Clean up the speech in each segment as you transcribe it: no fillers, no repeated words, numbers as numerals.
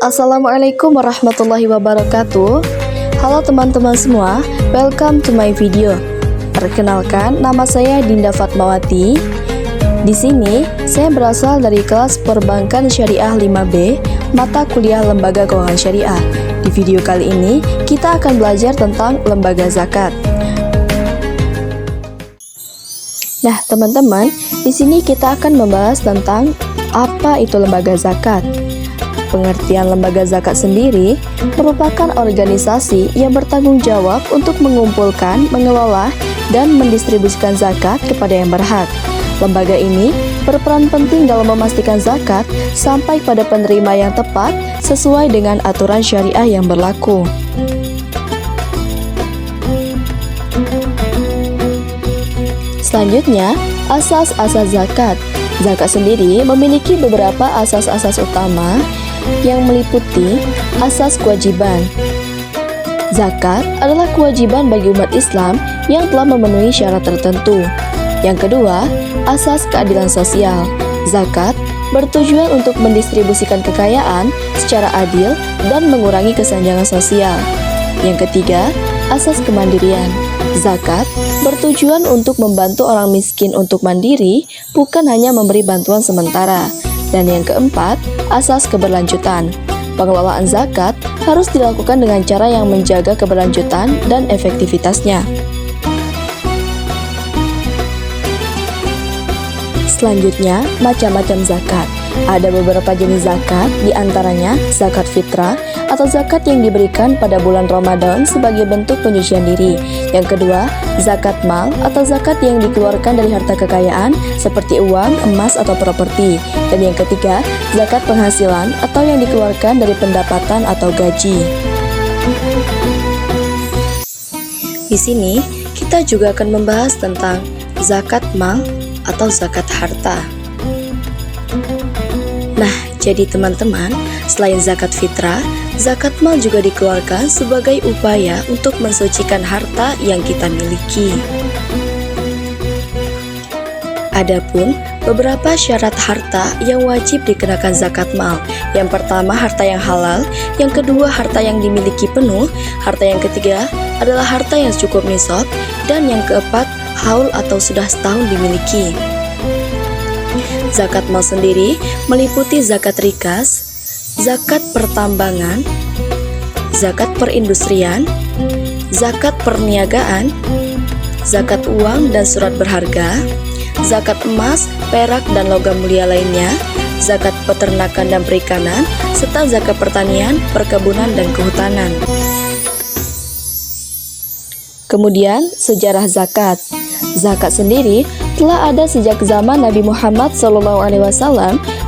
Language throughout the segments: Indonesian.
Assalamualaikum warahmatullahi wabarakatuh. Halo teman-teman semua, welcome to my video. Perkenalkan, nama saya Dinda Fatmawati. Di sini, saya berasal dari kelas Perbankan Syariah 5B, mata kuliah Lembaga Keuangan Syariah. Di video kali ini, kita akan belajar tentang lembaga zakat. Nah, teman-teman, di sini kita akan membahas tentang apa itu lembaga zakat. Pengertian lembaga zakat sendiri merupakan organisasi yang bertanggung jawab untuk mengumpulkan, mengelola, dan mendistribusikan zakat kepada yang berhak. Lembaga ini berperan penting dalam memastikan zakat sampai pada penerima yang tepat sesuai dengan aturan syariah yang berlaku. Selanjutnya, asas-asas zakat. Zakat sendiri memiliki beberapa asas-asas utama yang meliputi asas kewajiban. Zakat adalah kewajiban bagi umat Islam yang telah memenuhi syarat tertentu. Yang kedua, asas keadilan sosial. Zakat bertujuan untuk mendistribusikan kekayaan secara adil dan mengurangi kesenjangan sosial. Yang ketiga, asas kemandirian. Zakat bertujuan untuk membantu orang miskin untuk mandiri, bukan hanya memberi bantuan sementara. Dan yang keempat, asas keberlanjutan. Pengelolaan zakat harus dilakukan dengan cara yang menjaga keberlanjutan dan efektivitasnya. Selanjutnya, macam-macam zakat. Ada beberapa jenis zakat, diantaranya zakat fitrah atau zakat yang diberikan pada bulan Ramadan sebagai bentuk penyucian diri. Yang kedua, zakat mal atau zakat yang dikeluarkan dari harta kekayaan seperti uang, emas, atau properti. Dan yang ketiga, zakat penghasilan atau yang dikeluarkan dari pendapatan atau gaji. Di sini, kita juga akan membahas tentang zakat mal atau zakat harta. Nah, jadi teman-teman, selain zakat fitrah, zakat mal juga dikeluarkan sebagai upaya untuk mensucikan harta yang kita miliki. Adapun beberapa syarat harta yang wajib dikenakan zakat mal. Yang pertama, harta yang halal. Yang kedua, harta yang dimiliki penuh. Harta yang ketiga adalah harta yang cukup nisab. Dan yang keempat, haul atau sudah setahun dimiliki. Zakat mal sendiri meliputi zakat rikas, zakat pertambangan, zakat perindustrian, zakat perniagaan, zakat uang dan surat berharga, zakat emas, perak, dan logam mulia lainnya, zakat peternakan dan perikanan, serta zakat pertanian, perkebunan, dan kehutanan. Kemudian, sejarah zakat. Zakat sendiri telah ada sejak zaman Nabi Muhammad SAW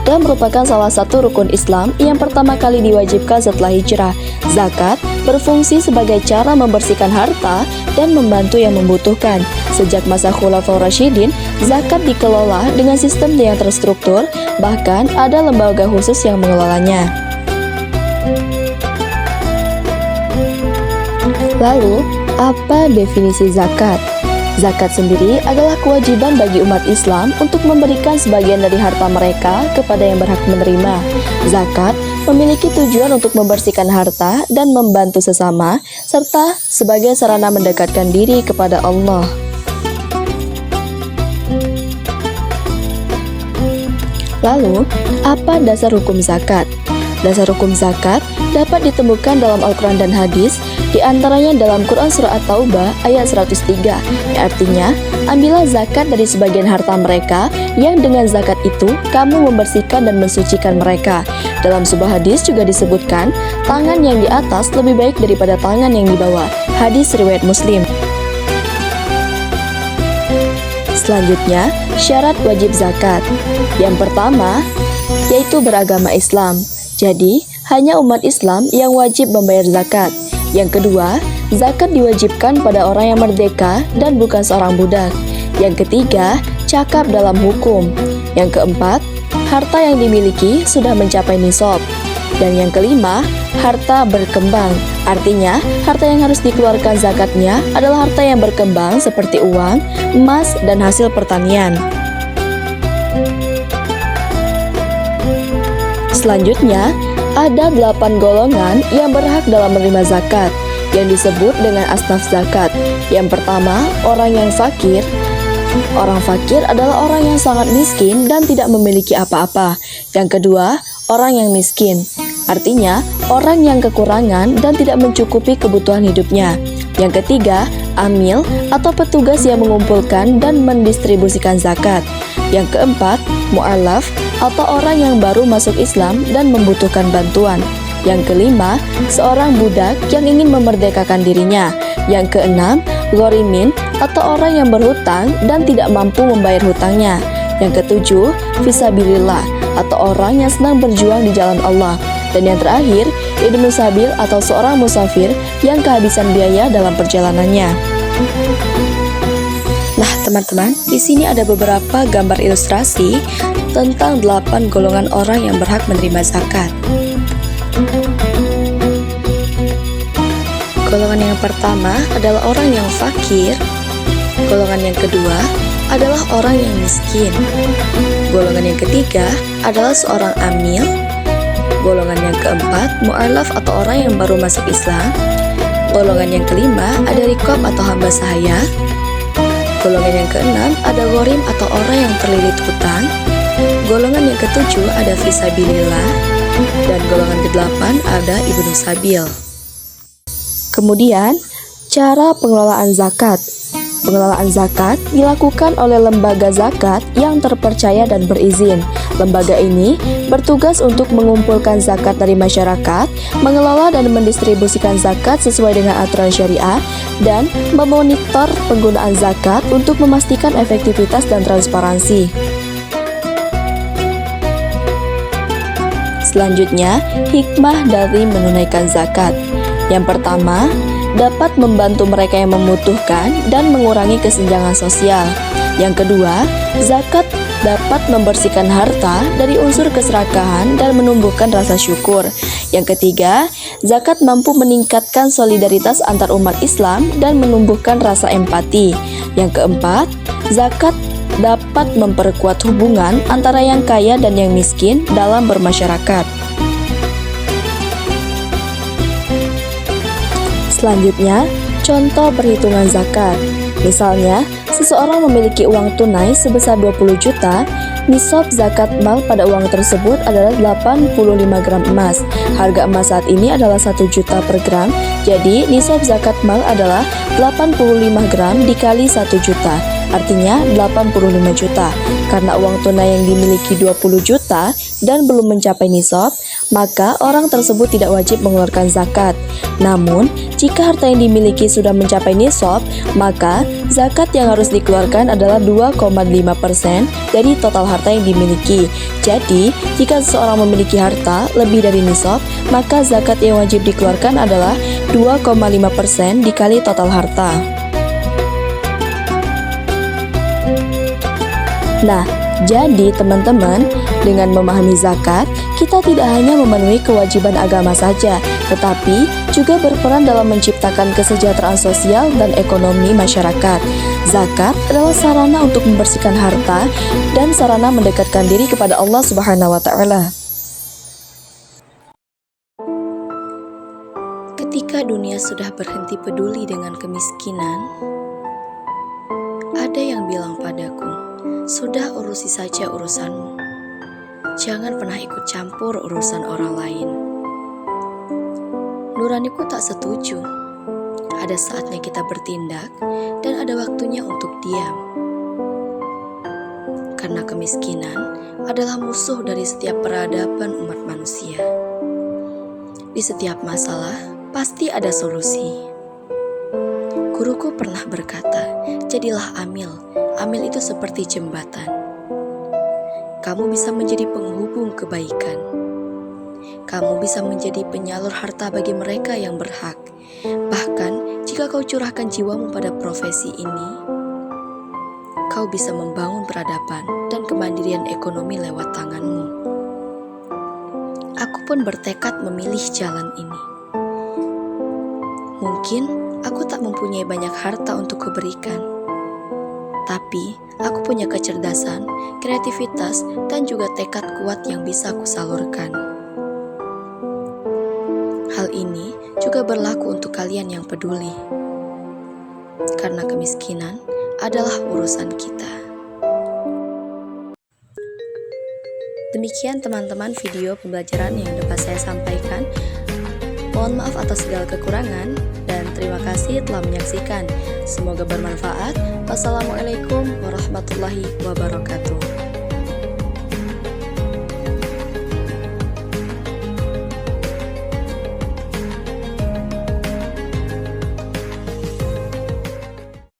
dan merupakan salah satu rukun Islam yang pertama kali diwajibkan setelah hijrah. Zakat berfungsi sebagai cara membersihkan harta dan membantu yang membutuhkan. Sejak masa Khulafaur Rasyidin, zakat dikelola dengan sistem yang terstruktur, bahkan ada lembaga khusus yang mengelolanya. Lalu, apa definisi zakat? Zakat sendiri adalah kewajiban bagi umat Islam untuk memberikan sebagian dari harta mereka kepada yang berhak menerima. Zakat memiliki tujuan untuk membersihkan harta dan membantu sesama, serta sebagai sarana mendekatkan diri kepada Allah. Lalu, apa dasar hukum zakat? Dasar hukum zakat dapat ditemukan dalam Al-Quran dan hadis, di antaranya dalam Quran Surah At-Taubah ayat 103, yang artinya, ambillah zakat dari sebagian harta mereka, yang dengan zakat itu kamu membersihkan dan mensucikan mereka. Dalam sebuah hadis juga disebutkan, tangan yang di atas lebih baik daripada tangan yang di bawah. Hadis riwayat Muslim. Selanjutnya, syarat wajib zakat. Yang pertama, yaitu beragama Islam. Jadi, hanya umat Islam yang wajib membayar zakat. Yang kedua, zakat diwajibkan pada orang yang merdeka dan bukan seorang budak. Yang ketiga, cakap dalam hukum. Yang keempat, harta yang dimiliki sudah mencapai nisab. Dan yang kelima, harta berkembang. Artinya, harta yang harus dikeluarkan zakatnya adalah harta yang berkembang seperti uang, emas, dan hasil pertanian. Selanjutnya, ada 8 golongan yang berhak dalam menerima zakat, yang disebut dengan asnaf zakat. Yang pertama, orang yang fakir. Orang fakir adalah orang yang sangat miskin dan tidak memiliki apa-apa. Yang kedua, orang yang miskin. Artinya, orang yang kekurangan dan tidak mencukupi kebutuhan hidupnya. Yang ketiga, amil atau petugas yang mengumpulkan dan mendistribusikan zakat. Yang keempat, mu'alaf atau orang yang baru masuk Islam dan membutuhkan bantuan. Yang kelima, seorang budak yang ingin memerdekakan dirinya. Yang keenam, ghorimin atau orang yang berhutang dan tidak mampu membayar hutangnya. Yang ketujuh, fisabilillah atau orang yang sedang berjuang di jalan Allah. Dan yang terakhir, ibnu sabil atau seorang musafir yang kehabisan biaya dalam perjalanannya. Nah, teman-teman, di sini ada beberapa gambar ilustrasi tentang 8 golongan orang yang berhak menerima zakat. Golongan yang pertama adalah orang yang fakir. Golongan yang kedua adalah orang yang miskin. Golongan yang ketiga adalah seorang amil. Golongan yang keempat, mu'alaf atau orang yang baru masuk Islam. Golongan yang kelima ada riqab atau hamba sahaya. Golongan yang keenam ada ghorim atau orang yang terlilit hutang. Golongan yang ketujuh ada fisabilillah. Dan golongan kedelapan ada ibnu sabil. Kemudian, cara pengelolaan zakat. Pengelolaan zakat dilakukan oleh lembaga zakat yang terpercaya dan berizin. Lembaga ini bertugas untuk mengumpulkan zakat dari masyarakat, mengelola dan mendistribusikan zakat sesuai dengan aturan syariah, dan memonitor penggunaan zakat untuk memastikan efektivitas dan transparansi. Selanjutnya, hikmah dari menunaikan zakat. Yang pertama, dapat membantu mereka yang membutuhkan dan mengurangi kesenjangan sosial. Yang kedua, zakat dapat membersihkan harta dari unsur keserakahan dan menumbuhkan rasa syukur. Yang ketiga, zakat mampu meningkatkan solidaritas antar umat Islam dan menumbuhkan rasa empati. Yang keempat, zakat dapat memperkuat hubungan antara yang kaya dan yang miskin dalam bermasyarakat. Selanjutnya, contoh perhitungan zakat. Misalnya, seseorang memiliki uang tunai sebesar 20 juta, nisab zakat mal pada uang tersebut adalah 85 gram emas. Harga emas saat ini adalah 1 juta per gram, jadi nisab zakat mal adalah 85 gram dikali 1 juta, artinya 85 juta. Karena uang tunai yang dimiliki 20 juta dan belum mencapai nisab, maka orang tersebut tidak wajib mengeluarkan zakat. Namun, jika harta yang dimiliki sudah mencapai nisab, maka zakat yang harus dikeluarkan adalah 2,5% dari total harta yang dimiliki. Jadi, jika seseorang memiliki harta lebih dari nisab, maka zakat yang wajib dikeluarkan adalah 2,5% dikali total harta. Nah, jadi teman-teman, dengan memahami zakat, kita tidak hanya memenuhi kewajiban agama saja, tetapi juga berperan dalam menciptakan kesejahteraan sosial dan ekonomi masyarakat. Zakat adalah sarana untuk membersihkan harta dan sarana mendekatkan diri kepada Allah Subhanahu wa Ta'ala. Ketika dunia sudah berhenti peduli dengan kemiskinan, ada yang bilang padaku, "Sudah, urusi saja urusanmu. Jangan pernah ikut campur urusan orang lain." Nuraniku tak setuju. Ada saatnya kita bertindak dan ada waktunya untuk diam. Karena kemiskinan adalah musuh dari setiap peradaban umat manusia. Di setiap masalah pasti ada solusi. Guruku pernah berkata, "Jadilah amil. Amil itu seperti jembatan. Kamu bisa menjadi penghubung kebaikan. Kamu bisa menjadi penyalur harta bagi mereka yang berhak. Bahkan jika kau curahkan jiwamu pada profesi ini, kau bisa membangun peradaban dan kemandirian ekonomi lewat tanganmu." Aku pun bertekad memilih jalan ini. Mungkin aku tak mempunyai banyak harta untuk kuberikan, tapi aku punya kecerdasan, kreativitas, dan juga tekad kuat yang bisa aku salurkan. Hal ini juga berlaku untuk kalian yang peduli, karena kemiskinan adalah urusan kita. Demikian teman-teman video pembelajaran yang dapat saya sampaikan. Mohon maaf atas segala kekurangan dan terima kasih telah menyaksikan. Semoga bermanfaat. Wassalamualaikum warahmatullahi wabarakatuh.